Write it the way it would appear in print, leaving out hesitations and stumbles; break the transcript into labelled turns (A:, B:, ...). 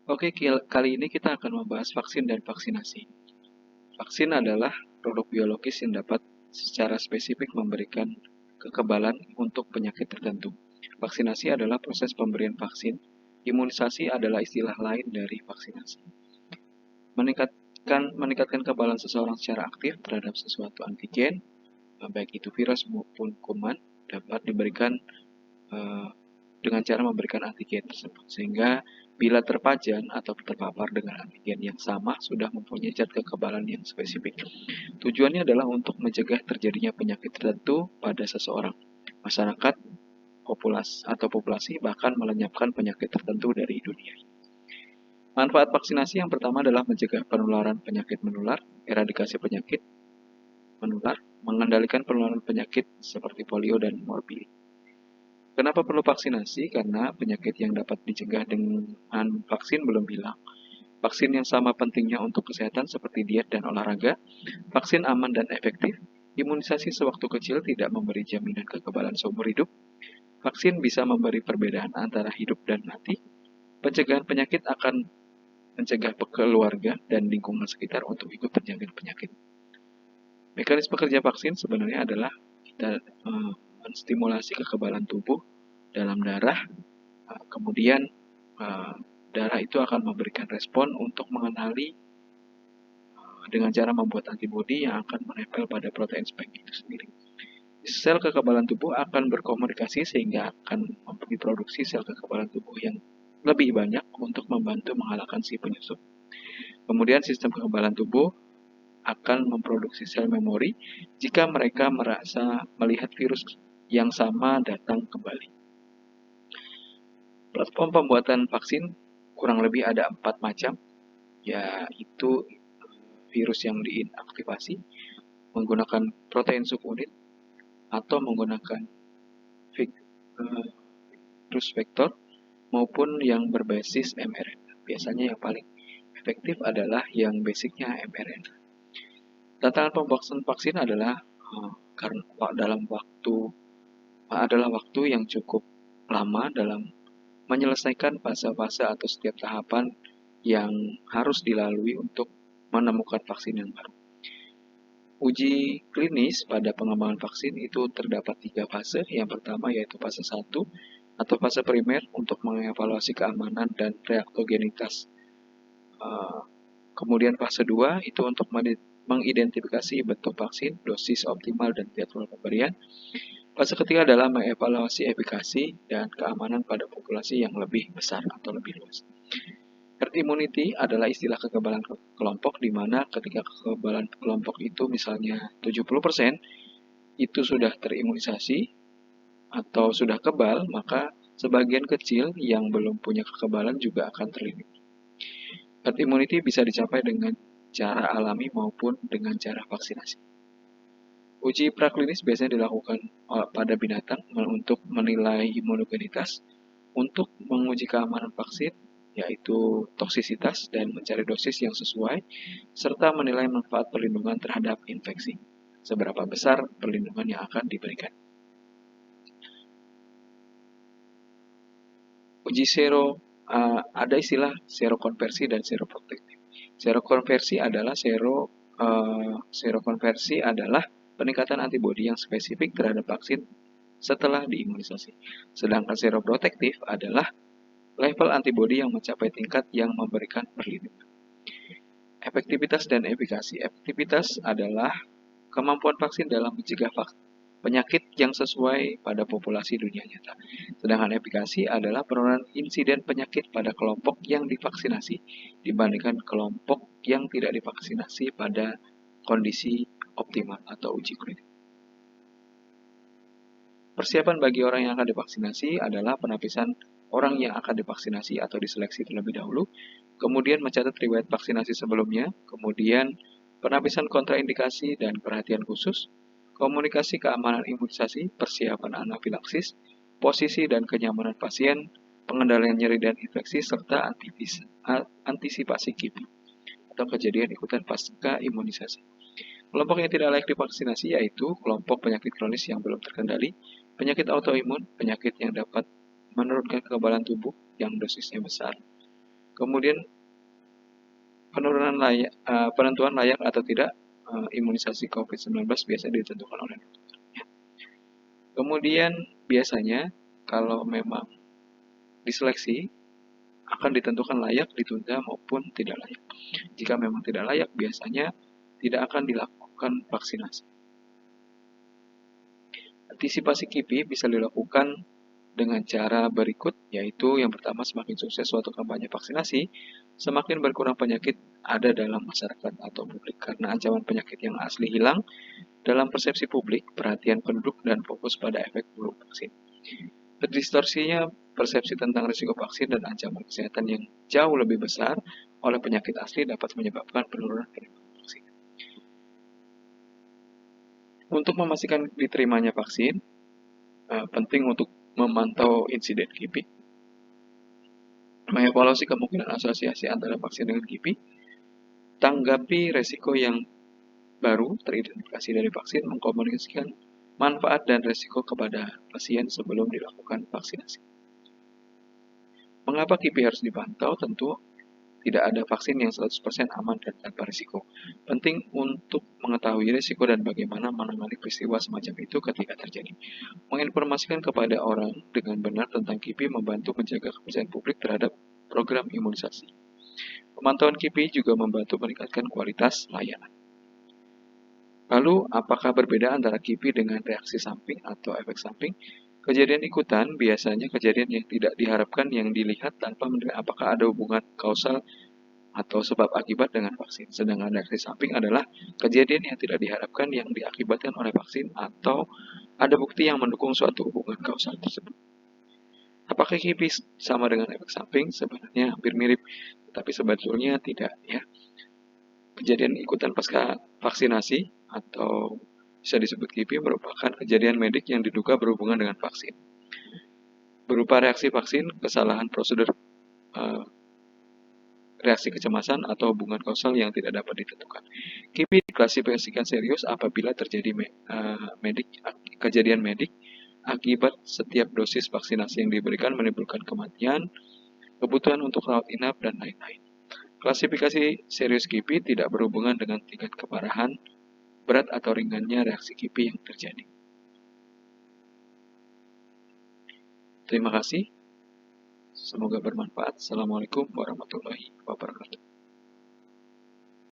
A: Oke, kali ini kita akan membahas vaksin dan vaksinasi. Vaksin adalah produk biologis yang dapat secara spesifik memberikan kekebalan untuk penyakit tertentu. Vaksinasi adalah proses pemberian vaksin. Imunisasi adalah istilah lain dari vaksinasi. Meningkatkan kekebalan seseorang secara aktif terhadap sesuatu antigen, baik itu virus maupun kuman, dapat diberikan eh, dengan cara memberikan antigen tersebut. Sehingga bila terpajan atau terpapar dengan antigen yang sama sudah mempunyai zat kekebalan yang spesifik. Tujuannya adalah untuk mencegah terjadinya penyakit tertentu pada seseorang, masyarakat, populasi, bahkan melenyapkan penyakit tertentu dari dunia. Manfaat vaksinasi yang pertama adalah mencegah penularan penyakit menular, eradikasi penyakit menular, mengendalikan penularan penyakit seperti polio dan morbid. Kenapa perlu vaksinasi? Karena penyakit yang dapat dicegah dengan vaksin belum hilang. Vaksin yang sama pentingnya untuk kesehatan seperti diet dan olahraga. Vaksin aman dan efektif. Imunisasi sewaktu kecil tidak memberi jaminan kekebalan seumur hidup. Vaksin bisa memberi perbedaan antara hidup dan mati. Pencegahan penyakit akan mencegah keluarga dan lingkungan sekitar untuk ikut terjangkit penyakit. Mekanisme kerja vaksin sebenarnya adalah kita menstimulasi kekebalan tubuh dalam darah. Kemudian darah itu akan memberikan respon untuk mengenali dengan cara membuat antibodi yang akan menempel pada protein spike itu sendiri. Sel kekebalan tubuh akan berkomunikasi sehingga akan memproduksi sel kekebalan tubuh yang lebih banyak untuk membantu mengalahkan si penyusup. Kemudian sistem kekebalan tubuh akan memproduksi sel memori jika mereka merasa melihat virus yang sama datang kembali. Platform pembuatan vaksin kurang lebih ada 4 macam, yaitu virus yang diinaktivasi, menggunakan protein subunit, atau menggunakan virus vektor, maupun yang berbasis mRNA. Biasanya yang paling efektif adalah yang basicnya mRNA. Tantangan pembuatan vaksin adalah karena dalam waktu yang cukup lama dalam menyelesaikan fase-fase atau setiap tahapan yang harus dilalui untuk menemukan vaksin yang baru. Uji klinis pada pengembangan vaksin itu terdapat 3 fase. Yang pertama yaitu fase 1 atau fase primer untuk mengevaluasi keamanan dan reaktogenitas. Kemudian fase 2 itu untuk mengidentifikasi bentuk vaksin, dosis optimal, dan jadwal pemberian. Fase ketiga adalah mengevaluasi efikasi dan keamanan pada populasi yang lebih besar atau lebih luas. Herd immunity adalah istilah kekebalan kelompok di mana ketika kekebalan kelompok itu misalnya 70% itu sudah terimunisasi atau sudah kebal, maka sebagian kecil yang belum punya kekebalan juga akan terlindungi. Herd immunity bisa dicapai dengan cara alami maupun dengan cara vaksinasi. Uji praklinis biasanya dilakukan pada binatang untuk menilai imunogenitas, untuk menguji keamanan vaksin, yaitu toksisitas dan mencari dosis yang sesuai, serta menilai manfaat perlindungan terhadap infeksi, seberapa besar perlindungan yang akan diberikan. Uji ada istilah serokonversi dan seroprotektif. Serokonversi adalah peningkatan antibodi yang spesifik terhadap vaksin setelah diimunisasi. Sedangkan seroprotektif adalah level antibodi yang mencapai tingkat yang memberikan perlindungan. Efektivitas dan efikasi. Efektivitas adalah kemampuan vaksin dalam mencegah penyakit yang sesuai pada populasi dunia nyata. Sedangkan efikasi adalah penurunan insiden penyakit pada kelompok yang divaksinasi dibandingkan kelompok yang tidak divaksinasi pada kondisi optimal atau uji klinis. Persiapan bagi orang yang akan divaksinasi adalah penapisan orang yang akan divaksinasi atau diseleksi terlebih dahulu, kemudian mencatat riwayat vaksinasi sebelumnya, kemudian penapisan kontraindikasi dan perhatian khusus, komunikasi keamanan imunisasi, persiapan anafilaksis, posisi dan kenyamanan pasien, pengendalian nyeri dan infeksi, serta antisipasi KIPI atau kejadian ikutan pasca imunisasi. Kelompok yang tidak layak divaksinasi yaitu kelompok penyakit kronis yang belum terkendali, penyakit autoimun, penyakit yang dapat menurunkan kekebalan tubuh yang dosisnya besar, Kemudian penentuan layak atau tidak imunisasi COVID-19 biasa ditentukan oleh dokter. Kemudian biasanya kalau memang diseleksi akan ditentukan layak, ditunda maupun tidak layak. Jika memang tidak layak, biasanya tidak akan dilakukan vaksinasi. Antisipasi KIPI bisa dilakukan dengan cara berikut, yaitu yang pertama, semakin sukses suatu kampanye vaksinasi, semakin berkurang penyakit ada dalam masyarakat atau publik. Karena ancaman penyakit yang asli hilang dalam persepsi publik, perhatian penduduk, dan fokus pada efek buruk vaksin. Terdistorsinya persepsi tentang risiko vaksin dan ancaman kesehatan yang jauh lebih besar oleh penyakit asli dapat menyebabkan penurunan penerimaan vaksin. Untuk memastikan diterimanya vaksin, penting untuk memantau insiden KIPI, mengevaluasi kemungkinan asosiasi antara vaksin dengan KIPI, tanggapi resiko yang baru teridentifikasi dari vaksin, mengkomunikasikan manfaat dan resiko kepada pasien sebelum dilakukan vaksinasi. Mengapa KIPI harus dipantau? Tentu tidak ada vaksin yang 100% aman dan tanpa risiko. Penting untuk mengetahui risiko dan bagaimana menangani peristiwa semacam itu ketika terjadi. Menginformasikan kepada orang dengan benar tentang KIPI membantu menjaga kepercayaan publik terhadap program imunisasi. Pemantauan KIPI juga membantu meningkatkan kualitas layanan. Lalu, apakah berbeda antara KIPI dengan reaksi samping atau efek samping? Kejadian ikutan biasanya kejadian yang tidak diharapkan yang dilihat tanpa menilai apakah ada hubungan kausal atau sebab akibat dengan vaksin. Sedangkan reaksi samping adalah kejadian yang tidak diharapkan yang diakibatkan oleh vaksin atau ada bukti yang mendukung suatu hubungan kausal tersebut. Apakah KIPI sama dengan efek samping? Sebenarnya hampir mirip, tapi sebetulnya tidak ya. Kejadian ikutan pasca vaksinasi atau bisa disebut KIPI merupakan kejadian medik yang diduga berhubungan dengan vaksin. Berupa reaksi vaksin, kesalahan prosedur, reaksi kecemasan, atau hubungan kausal yang tidak dapat ditentukan. KIPI diklasifikasikan serius apabila terjadi kejadian medik akibat setiap dosis vaksinasi yang diberikan menimbulkan kematian, kebutuhan untuk rawat inap, dan lain-lain. Klasifikasi serius KIPI tidak berhubungan dengan tingkat keparahan, berat atau ringannya reaksi KIPI yang terjadi. Terima kasih. Semoga bermanfaat. Assalamualaikum warahmatullahi wabarakatuh.